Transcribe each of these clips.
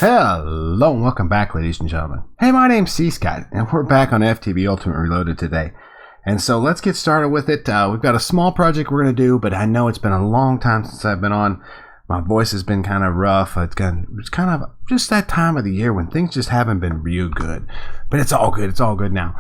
Hello and welcome back, ladies and gentlemen. Hey, my name's cScot, and we're back on FTB Ultimate Reloaded today. And so let's get started with it. We've got a small project we're going to do, but I know it's been a long time since I've been on. My voice has been kind of rough. It's kind of just that time of the year when things just haven't been real good. But it's all good. It's all good now.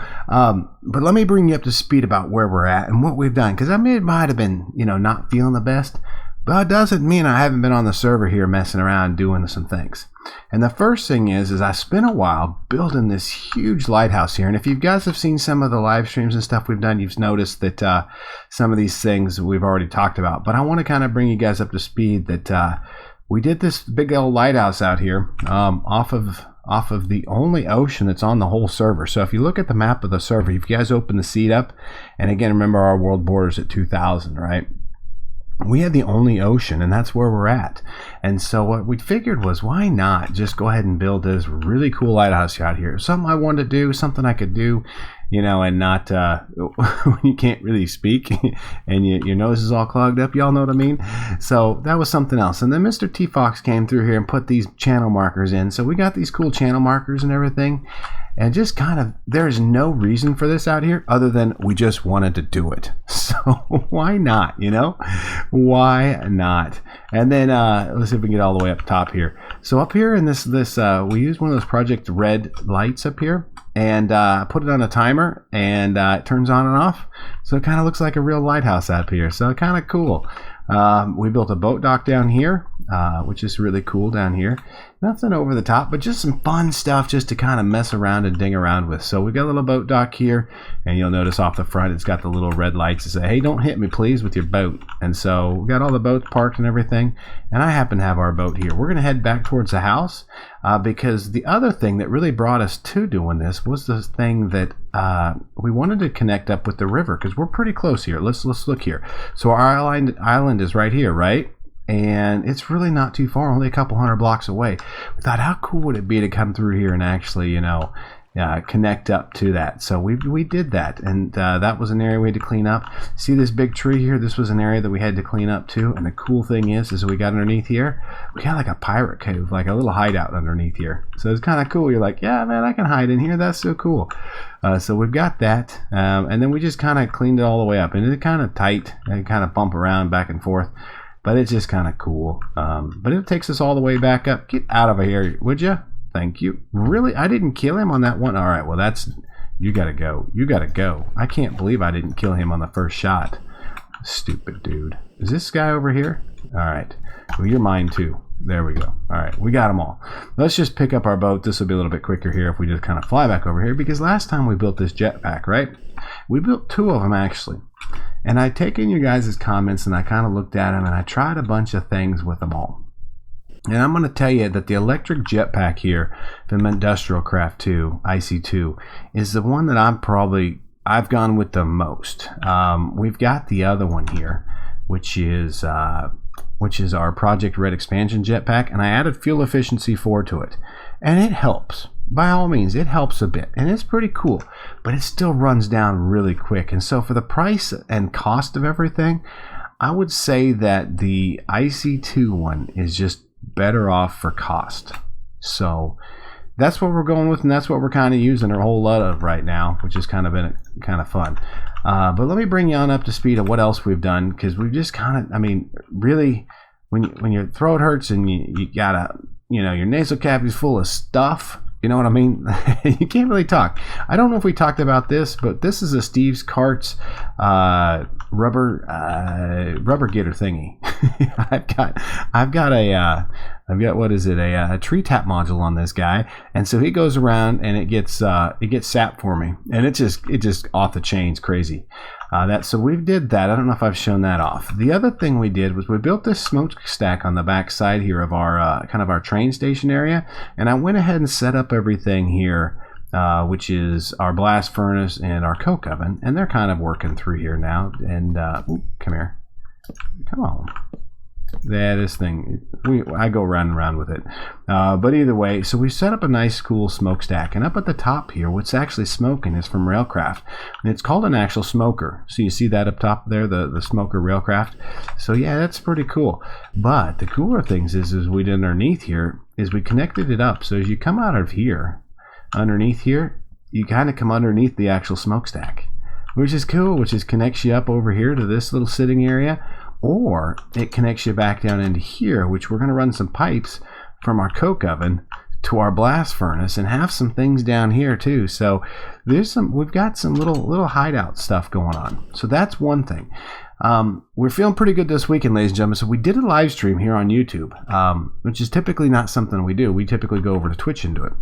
But let me bring you up to speed about where we're at and what we've done. Because it might have been, not feeling the best. But it doesn't mean I haven't been on the server here messing around doing some things. And the first thing is I spent a while building this huge lighthouse here. And if you guys have seen some of the live streams and stuff we've done, you've noticed that some of these things we've already talked about. But I want to kind of bring you guys up to speed that we did this big old lighthouse out here off of the only ocean that's on the whole server. So if you look at the map of the server, if you guys open the seed up, and again, remember our world border's at 2,000, right? We had the only ocean, and that's where we're at. And so what we figured was, why not just go ahead and build this really cool lighthouse out here? Something I wanted to do, something I could do, and not when you can't really speak and your nose is all clogged up, y'all know what I mean? So that was something else. And then Mr. T Fox came through here and put these channel markers in. So we got these cool channel markers and everything. And just there's no reason for this out here other than we just wanted to do it. So why not, Why not? And then let's see if we can get all the way up top here. So up here in this we used one of those Project Red lights up here and put it on a timer, and it turns on and off. So it kind of looks like a real lighthouse up here. So kind of cool. We built a boat dock down here, which is really cool down here. Nothing over the top, but just some fun stuff just to kind of mess around and ding around with. So we got a little boat dock here, and you'll notice off the front it's got the little red lights that say, hey, don't hit me please with your boat. And so we got all the boats parked and everything, and I happen to have our boat here. We're going to head back towards the house because the other thing that really brought us to doing this was the thing that we wanted to connect up with the river, because we're pretty close here. Let's look here. So our island is right here, right? And it's really not too far, only a couple hundred blocks away. We thought, how cool would it be to come through here and actually, connect up to that? So we did that, and that was an area we had to clean up. See this big tree here? This was an area that we had to clean up too. And the cool thing is we got underneath here, we got like a pirate cave, like a little hideout underneath here. So it's kind of cool. You're like, yeah, man, I can hide in here. That's so cool. So we've got that, and then we just kind of cleaned it all the way up, and it's kind of tight and kind of bump around back and forth. But it's just kind of cool. But it takes us all the way back up. Get out of here, would you? Thank you. Really? I didn't kill him on that one? All right, well, you got to go. You got to go. I can't believe I didn't kill him on the first shot. Stupid dude. Is this guy over here? All right. Well, you're mine too. There we go. All right, we got them all. Let's just pick up our boat. This will be a little bit quicker here if we just kind of fly back over here, because last time we built this jetpack, right? We built two of them actually. And I'd taken you guys' comments and I kind of looked at them and I tried a bunch of things with them all. And I'm going to tell you that the electric jetpack here from Industrial Craft 2, IC2, is the one that I've gone with the most. We've got the other one here, which is our Project Red expansion jetpack, and I added fuel efficiency 4 to it. And it helps. By all means, it helps a bit, and it's pretty cool, but it still runs down really quick. And so for the price and cost of everything, I would say that the IC2 one is just better off for cost. So that's what we're going with, and that's what we're kind of using a whole lot of right now, which has kind of been kind of fun. But let me bring you on up to speed of what else we've done, because we've just kind of, really, when your throat hurts and you gotta, your nasal cavity's full of stuff, you know what I mean? You can't really talk. I don't know if we talked about this, but this is a Steve's Carts rubber getter thingy. I've got what is it? A tree tap module on this guy, and so he goes around and it gets sap for me, and it just off the chains crazy. So we did that. I don't know if I've shown that off. The other thing we did was we built this smokestack on the back side here of our kind of our train station area, and I went ahead and set up everything here, which is our blast furnace and our coke oven, and they're kind of working through here now. And come here, come on. Yeah, this thing, I go round and round with it. But either way, so we set up a nice cool smokestack, and up at the top here, what's actually smoking is from railcraft, and it's called an actual smoker. So you see that up top there, the smoker railcraft. So yeah, that's pretty cool. But the cooler things is we did underneath here is we connected it up. So as you come out of here, underneath here, you kind of come underneath the actual smokestack, which is cool, which is connects you up over here to this little sitting area, or it connects you back down into here, which we're going to run some pipes from our coke oven to our blast furnace and have some things down here too. So we've got some little hideout stuff going on. So that's one thing. We're feeling pretty good this weekend, ladies and gentlemen. So we did a live stream here on YouTube, which is typically not something we do. We typically go over to Twitch and do it.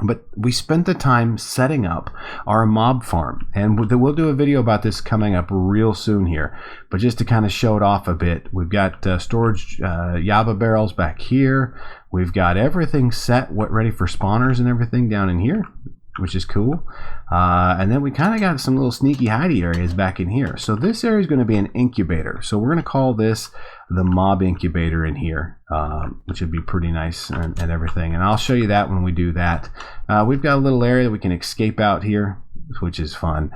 But we spent the time setting up our mob farm, and we'll do a video about this coming up real soon here. But just to kind of show it off a bit, we've got storage Java barrels back here. We've got everything set, ready for spawners and everything down in here, which is cool. And then we kind of got some little sneaky hidey areas back in here. So this area is going to be an incubator. So we're going to call this the mob incubator in here, which would be pretty nice and everything. And I'll show you that when we do that. We've got a little area that we can escape out here, which is fun.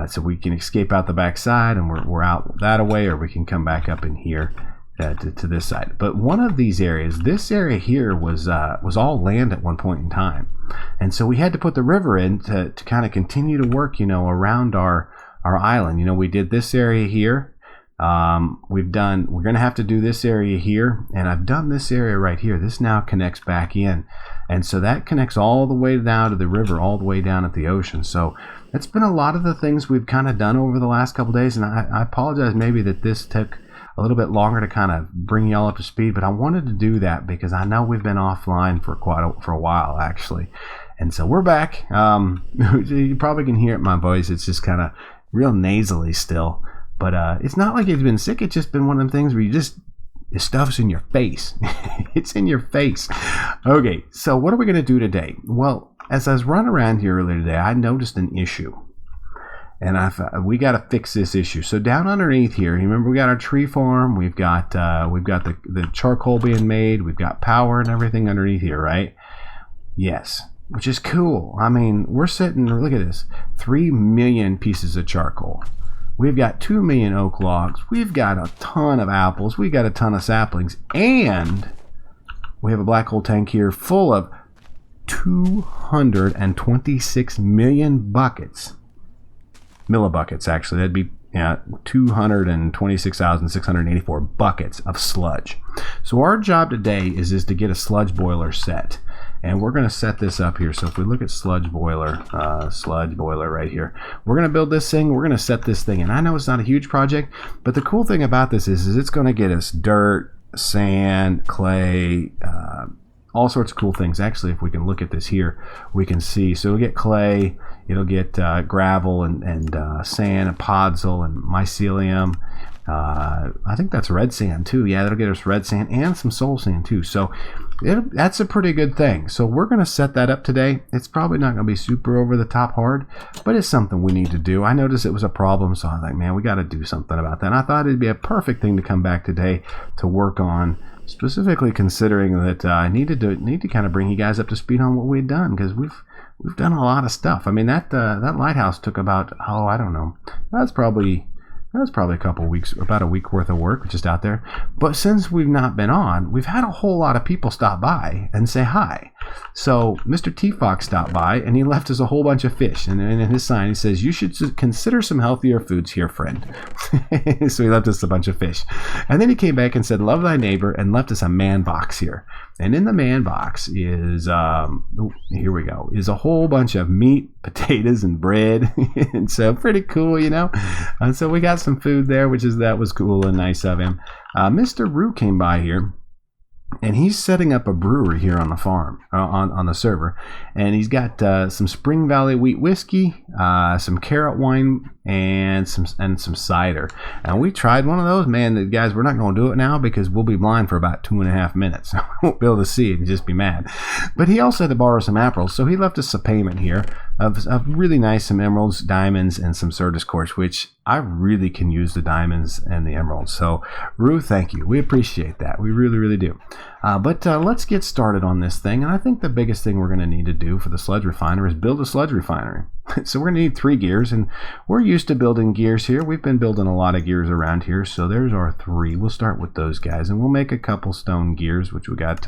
So we can escape out the back side and we're out that away, or we can come back up in here to this side. But one of these areas, this area here was all land at one point in time. And so we had to put the river in to kind of continue to work, around our island. We did this area here. We're going to have to do this area here, and I've done this area right here. This now connects back in, and so that connects all the way down to the river, all the way down at the ocean. So that's been a lot of the things we've kind of done over the last couple days, and I apologize maybe that this took a little bit longer to kind of bring y'all up to speed, but I wanted to do that because I know we've been offline for a while actually, and so we're back. You probably can hear it in my voice. It's just kind of real nasally still. But it's not like it's been sick. It's just been one of them things where the stuff's in your face. It's in your face. Okay, so what are we going to do today? Well, as I was running around here earlier today, I noticed an issue. And we got to fix this issue. So down underneath here, remember we got our tree farm. We've got the charcoal being made. We've got power and everything underneath here, right? Yes, which is cool. I mean, we're sitting, look at this, 3 million pieces of charcoal. We've got 2 million oak logs. We've got a ton of apples. We've got a ton of saplings. And we have a black hole tank here full of 226 million buckets. Millibuckets, actually. That'd be 226,684 buckets of sludge. So our job today is to get a sludge boiler set. And we're going to set this up here. So if we look at sludge boiler right here, we're going to build this thing. We're going to set this thing. And I know it's not a huge project, but the cool thing about this is it's going to get us dirt, sand, clay, all sorts of cool things. Actually, if we can look at this here, we can see. So we'll get clay, it'll get gravel and sand and podzol and mycelium. I think that's red sand too. Yeah, that'll get us red sand and some soul sand too. So that's a pretty good thing. So we're going to set that up today. It's probably not going to be super over the top hard, but it's something we need to do. I noticed it was a problem, so I was like, man, we got to do something about that. And I thought it'd be a perfect thing to come back today to work on, specifically considering that I need to kind of bring you guys up to speed on what we've done, because we've done a lot of stuff. I mean, that lighthouse took about, I don't know, that's probably a couple weeks, about a week worth of work just out there. But since we've not been on, we've had a whole lot of people stop by and say hi. So Mr. T Fox stopped by and he left us a whole bunch of fish. And in his sign he says, "You should consider some healthier foods here, friend." So he left us a bunch of fish. And then he came back and said, "Love thy neighbor," and left us a man box here. And in the man box is, here we go, is a whole bunch of meat, potatoes, and bread. And so pretty cool, And so we got some food there, that was cool and nice of him. Mr. Rue came by here, and he's setting up a brewery here on the farm, on the server. And he's got some Spring Valley wheat whiskey, some carrot wine, and some cider. And we tried one of those. Man, guys, we're not going to do it now because we'll be blind for about 2.5 minutes. We won't be able to see it and just be mad. But he also had to borrow some apples, so he left us a payment here of really nice, some emeralds, diamonds, and some Certus quartz, which I really can use the diamonds and the emeralds. So, Rue, thank you. We appreciate that. We really, really do. But let's get started on this thing. And I think the biggest thing we're going to need to do for the sludge refiner is build a sludge refinery. So we're going to need 3 gears, and we're used to building gears here. We've been building a lot of gears around here, so there's our 3. We'll start with those guys, and we'll make a couple stone gears, which we got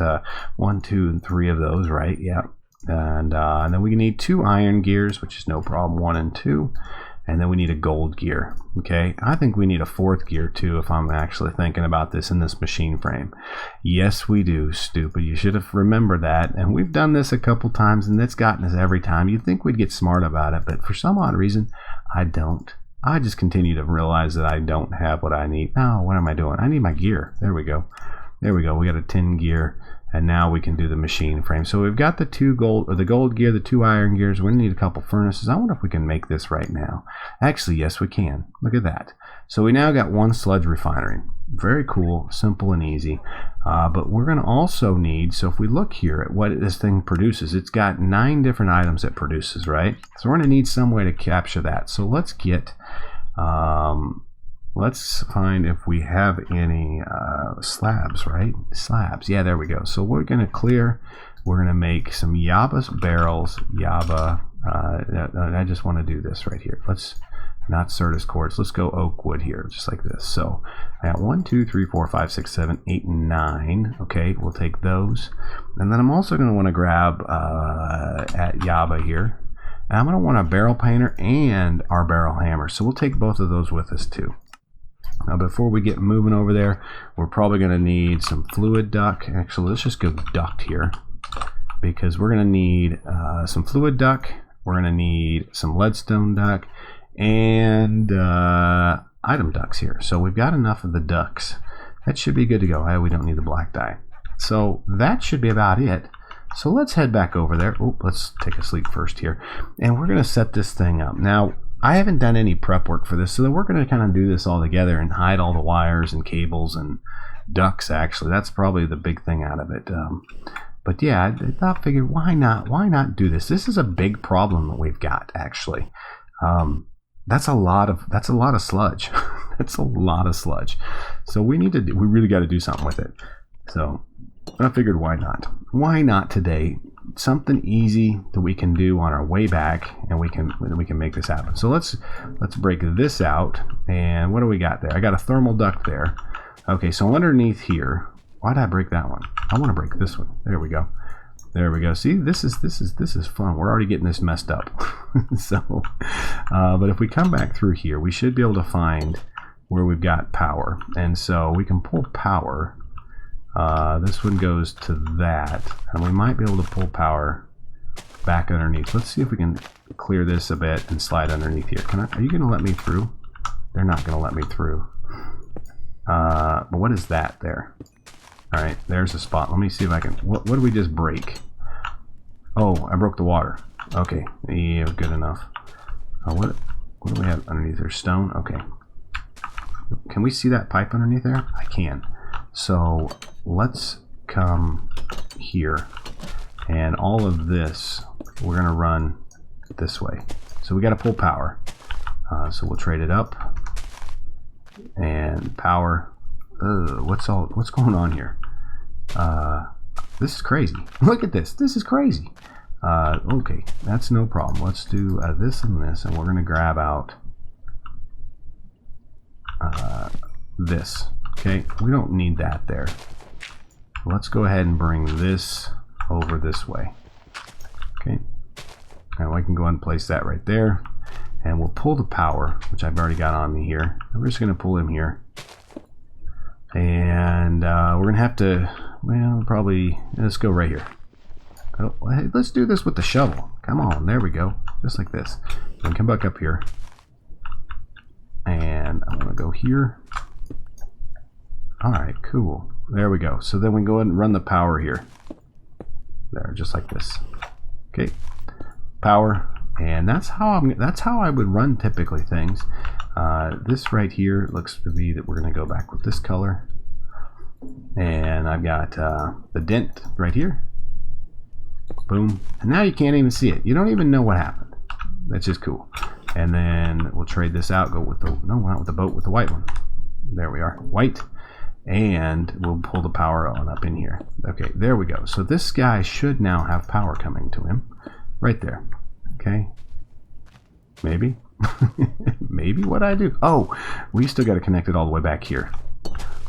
1, 2, and 3 of those, right? Yeah. And then we need 2 iron gears, which is no problem, 1 and 2. And then we need a gold gear. Okay, I think we need a 4th gear too, if I'm actually thinking about this in this machine frame. Yes, we do, stupid. You should have remembered that. And we've done this a couple times, and it's gotten us every time. You'd think we'd get smart about it, but for some odd reason, I don't. I just continue to realize that I don't have what I need. Oh, what am I doing? I need my gear. There we go. There we go. We got a 10 gear. And now we can do the machine frame. So we've got the 2 gold, or the gold gear, the 2 iron gears. We're gonna need a couple furnaces. I wonder if we can make this right now. Actually, yes, we can. Look at that. So we now got 1 sludge refinery. Very cool, simple and easy. But we're gonna also need, so if we look here at what this thing produces, it's got 9 different items it produces, right? So we're gonna need some way to capture that. So let's get, let's find if we have any slabs, right? Slabs, yeah, there we go. So we're gonna clear, we're gonna make some Yaba barrels, Yaba, I just wanna do this right here. Let's, not Certus quartz, let's go oak wood here, just like this. So I got 1, 2, 3, 4, 5, 6, 7, 8, 9. Okay, we'll take those. And then I'm also gonna wanna grab at Yaba here. And I'm gonna want a barrel painter and our barrel hammer. So we'll take both of those with us too. Now before we get moving over there, we're probably going to need some fluid duct. Actually, let's just go duct here, because we're going to need some fluid duct. We're going to need some leadstone duct and item ducts here. So we've got enough of the ducts. That should be good to go. We don't need the black dye. So that should be about it. So let's head back over there. Oh, let's take a sleep first here. And we're going to set this thing up. Now, I haven't done any prep work for this, so we're going to kind of do this all together and hide all the wires and cables and ducts, actually. That's probably the big thing out of it. But yeah, I figured, why not do this? This is a big problem that we've got, actually. That's a lot of sludge. That's a lot of sludge. So we really got to do something with it. So I figured, why not? Why not today? Something easy that we can do on our way back, and we can make this happen. So let's break this out. And what do we got there? I got a thermal duct there. Okay, so underneath here, why did I break that one? I want to break this one. There we go. There we go. See, this is fun. We're already getting this messed up. So, but if we come back through here, we should be able to find where we've got power, and so we can pull power. This one goes to that, and we might be able to pull power back underneath. Let's see if we can clear this a bit and slide underneath here. Are you going to let me through? They're not going to let me through. But what is that there? All right, there's a spot. Let me see if I can. What did we just break? Oh, I broke the water. Okay, yeah, good enough. What do we have underneath there? Stone. Okay. Can we see that pipe underneath there? I can. So let's come here, and all of this we're gonna run this way. So we got to pull power. So we'll trade it up and power. What's going on here? This is crazy. Look at this. This is crazy. Okay, that's no problem. Let's do this and this, and we're gonna grab out this. Okay, we don't need that there. Let's go ahead and bring this over this way. Okay, and we can go ahead and place that right there, and we'll pull the power, which I've already got on me here. We're just gonna pull him here, and we're gonna have to, well, probably, let's go right here. Oh, hey, let's do this with the shovel. Come on, there we go, just like this. Then come back up here, and I'm gonna go here. All right, cool. There we go. So then we go ahead and run the power here. There, just like this. Okay, power, and that's how I would run typically things. This right here looks to be that we're going to go back with this color, and I've got the dent right here. Boom, and now you can't even see it. You don't even know what happened. That's just cool. And then we'll trade this out. Go with the not with the boat, with the white one. There we are, white. And we'll pull the power on up in here. Okay, there we go. So this guy should now have power coming to him right there. Okay, Maybe. Maybe what I do. Oh, we still got to connect it all the way back here.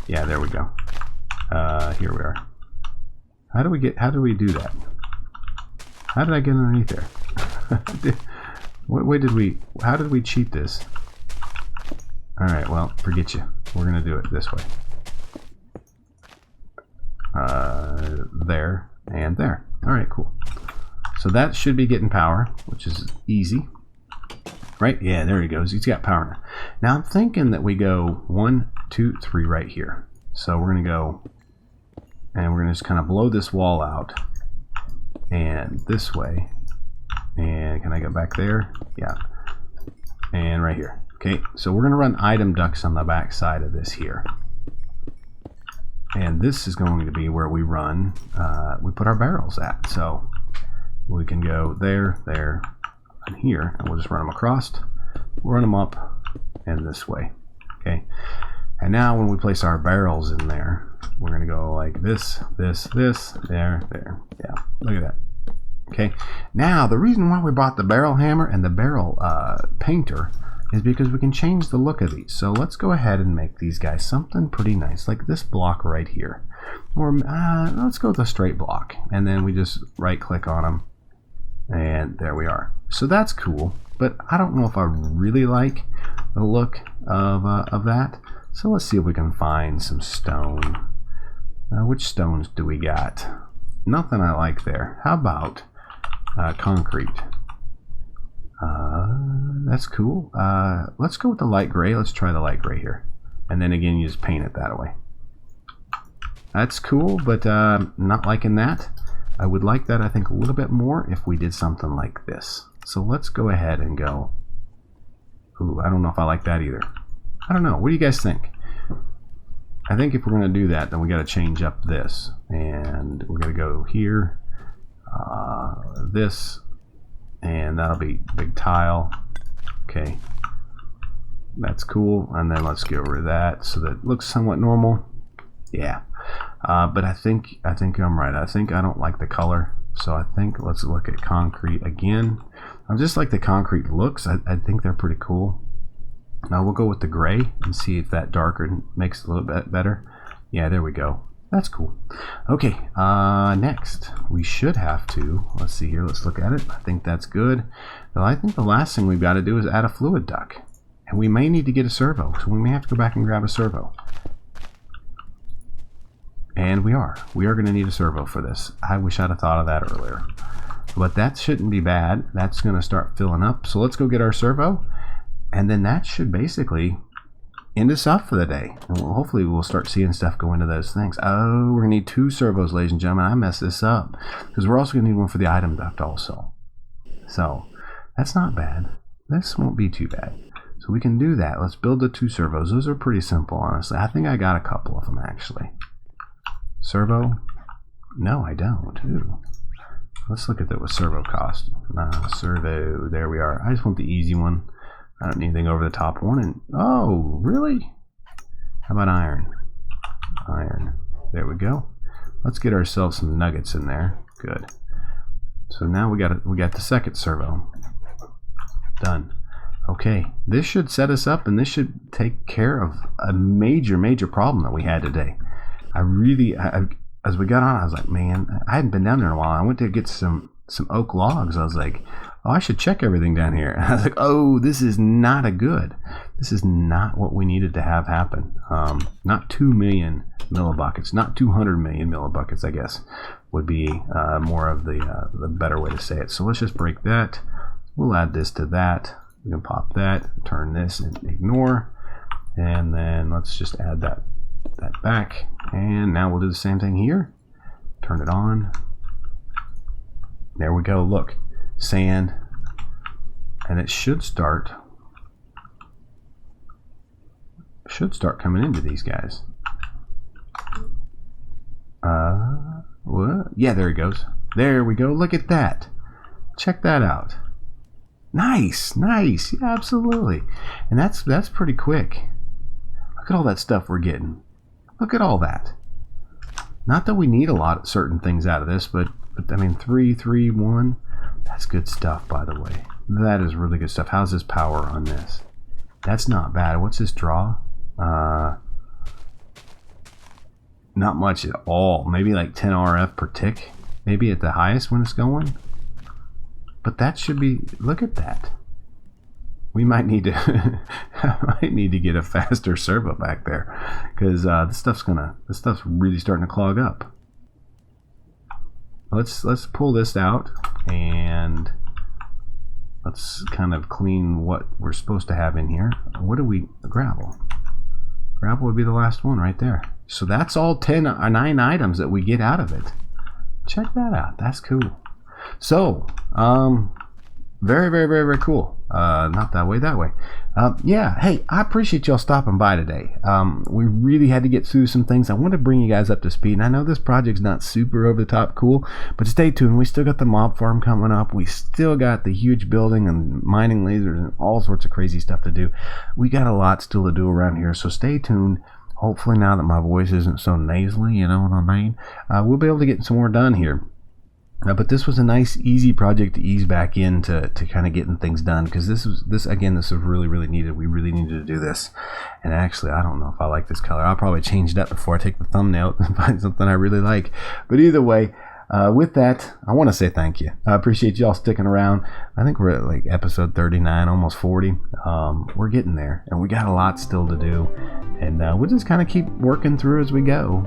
Yeah, there we go. Here we are. How do we do that? How did I get underneath there? What way did we, how did we cheat this? Alright, well, forget you. We're going to do it this way. There and there. Alright, cool. So that should be getting power, which is easy. Right? Yeah, there he goes. He's got power now. Now I'm thinking that we go 1, 2, 3 right here. So we're going to go, and we're going to just kind of blow this wall out. And this way. And can I go back there? Yeah. And right here. Okay, so we're going to run item ducts on the back side of this here. And this is going to be where we run, we put our barrels at. So we can go there, there, and here, and we'll just run them across, run them up, and this way. Okay, and now when we place our barrels in there, we're going to go like this, this, this, there, there. Yeah, look at that. Okay, now the reason why we bought the barrel hammer and the barrel painter is because we can change the look of these. So let's go ahead and make these guys something pretty nice, like this block right here. Or let's go with a straight block, and then we just right click on them, and there we are. So that's cool, but I don't know if I really like the look of that. So let's see if we can find some stone. Which stones do we got? Nothing I like there. How about concrete? That's cool. Let's go with the light gray. Let's try the light gray here. And then again, you just paint it that way. That's cool, but not liking that. I would like that, I think, a little bit more if we did something like this. So let's go ahead and go. Ooh, I don't know if I like that either. I don't know. What do you guys think? I think if we're going to do that, then we got to change up this. And we're going to go here. This. And that'll be big tile. Okay. That's cool. And then let's get rid of that so that it looks somewhat normal. Yeah. But I think I'm right. I think I don't like the color. So I think let's look at concrete again. I just like the concrete looks. I think they're pretty cool. Now we'll go with the gray and see if that darker makes it a little bit better. Yeah, there we go. That's cool. Okay, next we should have to, let's see here, let's look at it. I think that's good. Well, I think the last thing we've got to do is add a fluid duct. And we may need to get a servo, so we may have to go back and grab a servo. And we are going to need a servo for this. I wish I'd have thought of that earlier. But that shouldn't be bad. That's going to start filling up. So let's go get our servo. And then that should basically end us up for the day. And hopefully we'll start seeing stuff go into those things. Oh, we're going to need 2 servos, ladies and gentlemen. I messed this up. Because we're also going to need one for the item duct also. So that's not bad. This won't be too bad. So we can do that. Let's build the 2 servos. Those are pretty simple, honestly. I think I got a couple of them, actually. Servo? No, I don't. Ooh. Let's look at what servo cost. Servo. There we are. I just want the easy one. I don't need anything over the top one. And oh, really? How about iron? Iron. There we go. Let's get ourselves some nuggets in there. Good. So now we got the second servo. Done. Okay, this should set us up, and this should take care of a major problem that we had today. As we got on, I was like, man, I hadn't been down there in a while. I went to get some oak logs. I was like, oh, I should check everything down here. And I was like, oh, this is not this is not what we needed to have happen. Not 2 million millibuckets, not 200 million millibuckets, I guess, would be more of the better way to say it. So let's just break that. We'll add this to that. We can pop that, turn this and ignore. And then let's just add that back. And now we'll do the same thing here. Turn it on. There we go. Look. Sand. And it should start coming into these guys. What? Yeah, there he goes. There we go. Look at that. Check that out. Nice. Yeah, absolutely. And that's pretty quick. Look at all that stuff we're getting. Look at all that. Not that we need a lot of certain things out of this, but I mean 3, 3, 1. That's good stuff, by the way. That is really good stuff. How's this power on this? That's not bad. What's this draw? Not much at all. Maybe like 10 RF per tick. Maybe at the highest when it's going. But that should be, look at that. We might need to get a faster servo back there, because this stuff's really starting to clog up. Let's pull this out and let's kind of clean what we're supposed to have in here. What do we, gravel? Gravel would be the last one right there. So that's all 9 items that we get out of it. Check that out. That's cool. So, very, very, very, very cool. Not that way, that way. Yeah, hey, I appreciate y'all stopping by today. We really had to get through some things. I want to bring you guys up to speed. And I know this project's not super over the top cool, but stay tuned. We still got the mob farm coming up. We still got the huge building and mining lasers and all sorts of crazy stuff to do. We got a lot still to do around here, so stay tuned. Hopefully now that my voice isn't so nasally, you know what I mean, we'll be able to get some more done here. But this was a nice, easy project to ease back into kind of getting things done, because this was really, really needed. We really needed to do this. And actually, I don't know if I like this color. I'll probably change that before I take the thumbnail and find something I really like. But either way, with that, I want to say thank you. I appreciate y'all sticking around. I think we're at like episode 39, almost 40. We're getting there, and we got a lot still to do. And we'll just kind of keep working through as we go.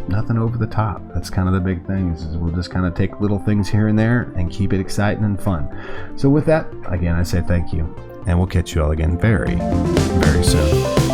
Nothing over the top. That's kind of the big thing, is we'll just kind of take little things here and there and keep it exciting and fun. So with that, again, I say thank you, and we'll catch you all again very, very soon.